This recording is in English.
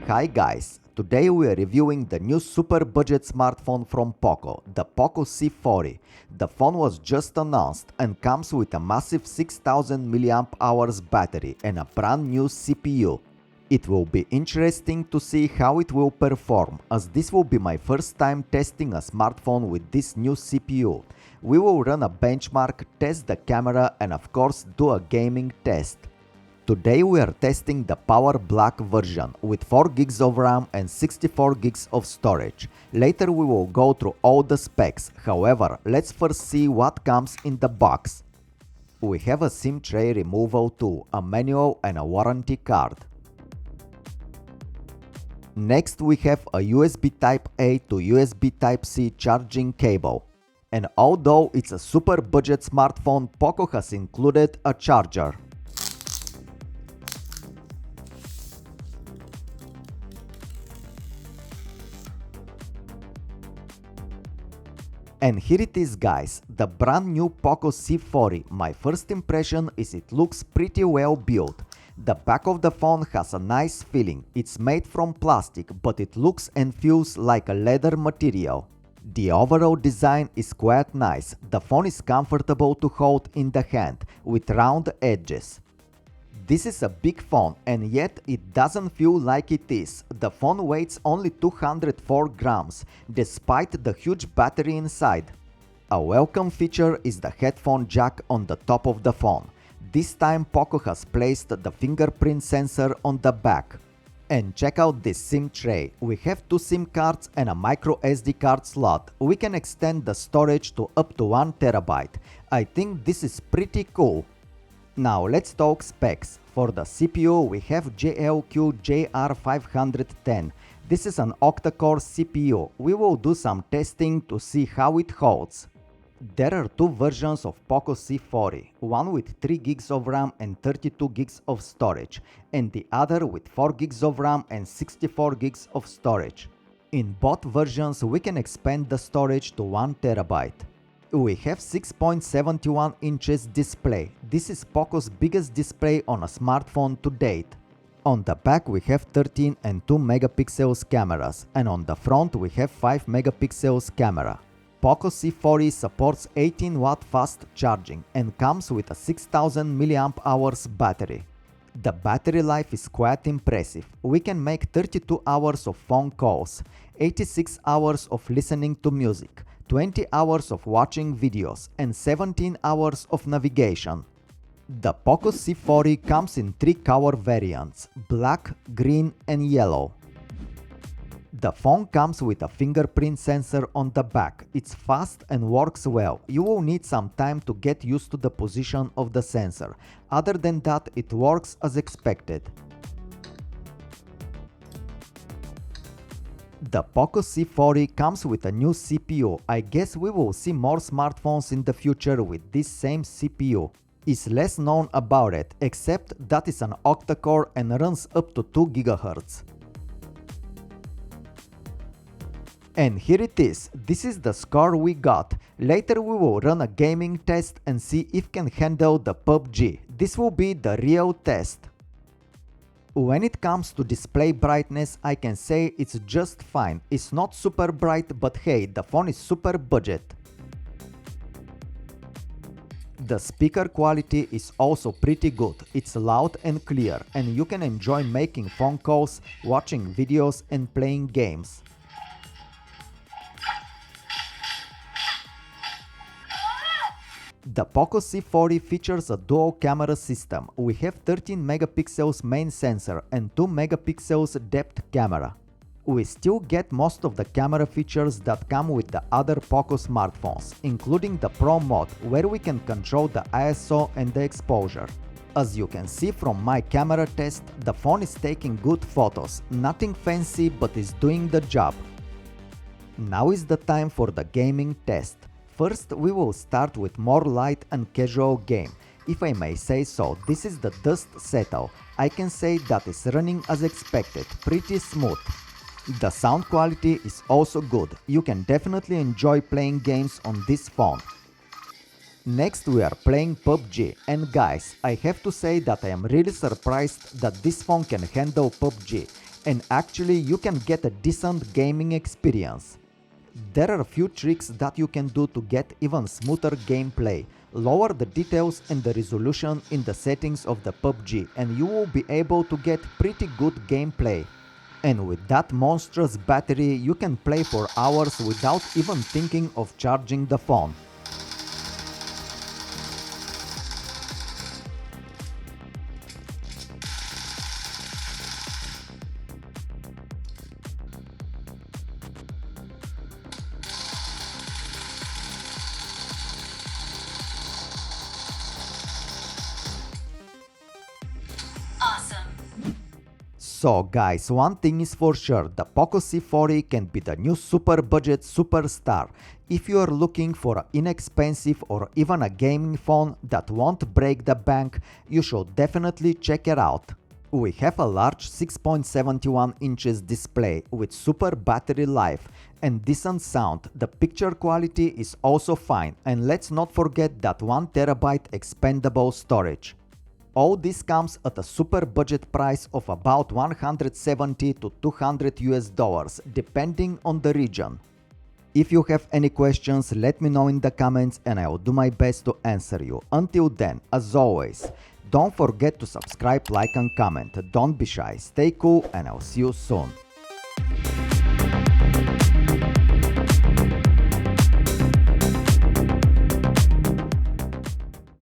Hi guys, today we are reviewing the new super budget smartphone from POCO, the POCO C40. The phone was just announced and comes with a massive 6000 mAh battery and a brand new CPU. It will be interesting to see how it will perform, as this will be my first time testing a smartphone with this new CPU. We will run a benchmark, test the camera and of course do a gaming test. Today we are testing the Power Black version with 4GB of RAM and 64GB of storage. Later we will go through all the specs, however, let's first see what comes in the box. We have a SIM tray removal tool, a manual and a warranty card. Next we have a USB Type-A to USB Type-C charging cable. And although it's a super budget smartphone, POCO has included a charger. And here it is guys, the brand new POCO C40. My first impression is it looks pretty well built. The back of the phone has a nice feeling. It's made from plastic, but it looks and feels like a leather material. The overall design is quite nice. The phone is comfortable to hold in the hand, with round edges. This is a big phone and yet it doesn't feel like it is. The phone weighs only 204 grams, despite the huge battery inside. A welcome feature is the headphone jack on the top of the phone. This time POCO has placed the fingerprint sensor on the back. And check out this SIM tray. We have 2 SIM cards and a micro SD card slot. We can extend the storage to up to 1 TB. I think this is pretty cool. Now let's talk specs. For the CPU we have JLQ JR510. This is an octa-core CPU. We will do some testing to see how it holds. There are 2 versions of POCO C40, one with 3GB of RAM and 32GB of storage, and the other with 4GB of RAM and 64GB of storage. In both versions we can expand the storage to 1 TB. We have 6.71 inches display. This is POCO's biggest display on a smartphone to date. On the back we have 13 and 2 megapixels cameras, and on the front we have 5 megapixels camera. POCO C40 supports 18W fast charging and comes with a 6000 mAh battery. The battery life is quite impressive. We can make 32 hours of phone calls, 86 hours of listening to music, 20 hours of watching videos and 17 hours of navigation. The POCO C40 comes in 3 color variants: black, green and yellow. The phone comes with a fingerprint sensor on the back. It's fast and works well. You will need some time to get used to the position of the sensor. Other than that, it works as expected. The POCO C40 comes with a new CPU. I guess we will see more smartphones in the future with this same CPU. Is less known about it, except that it's an octa-core and runs up to 2 GHz. And here it is. This is the score we got. Later we will run a gaming test and see if can handle the Pubg. This will be the real test. When it comes to display brightness, I can say it's just fine. It's not super bright, but hey, the phone is super budget. The speaker quality is also pretty good. It's loud and clear, and you can enjoy making phone calls, watching videos and playing games. The POCO C40 features a dual camera system. We have 13 megapixels main sensor and 2 megapixels depth camera. We still get most of the camera features that come with the other POCO smartphones, including the Pro mode, where we can control the ISO and the exposure. As you can see from my camera test, the phone is taking good photos. Nothing fancy, but is doing the job. Now is the time for the gaming test. First, we will start with more light and casual game. If I may say so, this is the Dust Settle. I can say that is running as expected, pretty smooth. The sound quality is also good. You can definitely enjoy playing games on this phone. Next we are playing Pubg, and guys, I have to say that I am really surprised that this phone can handle Pubg. and actually you can get a decent gaming experience. There are a few tricks that you can do to get even smoother gameplay. Lower the details and the resolution in the settings of the PUBG and you will be able to get pretty good gameplay. And with that monstrous battery you can play for hours without even thinking of charging the phone. So guys, one thing is for sure, the POCO C40 can be the new super budget superstar. If you are looking for an inexpensive or even a gaming phone that won't break the bank, you should definitely check it out. We have a large 6.71 inches display with super battery life and decent sound. The picture quality is also fine, and let's not forget that 1TB expandable storage. All this comes at a super budget price of about $170 to $200 depending on the region. If you have any questions, let me know in the comments and I will do my best to answer you. Until then, as always, don't forget to subscribe, like and comment. Don't be shy, stay cool, and I'll see you soon.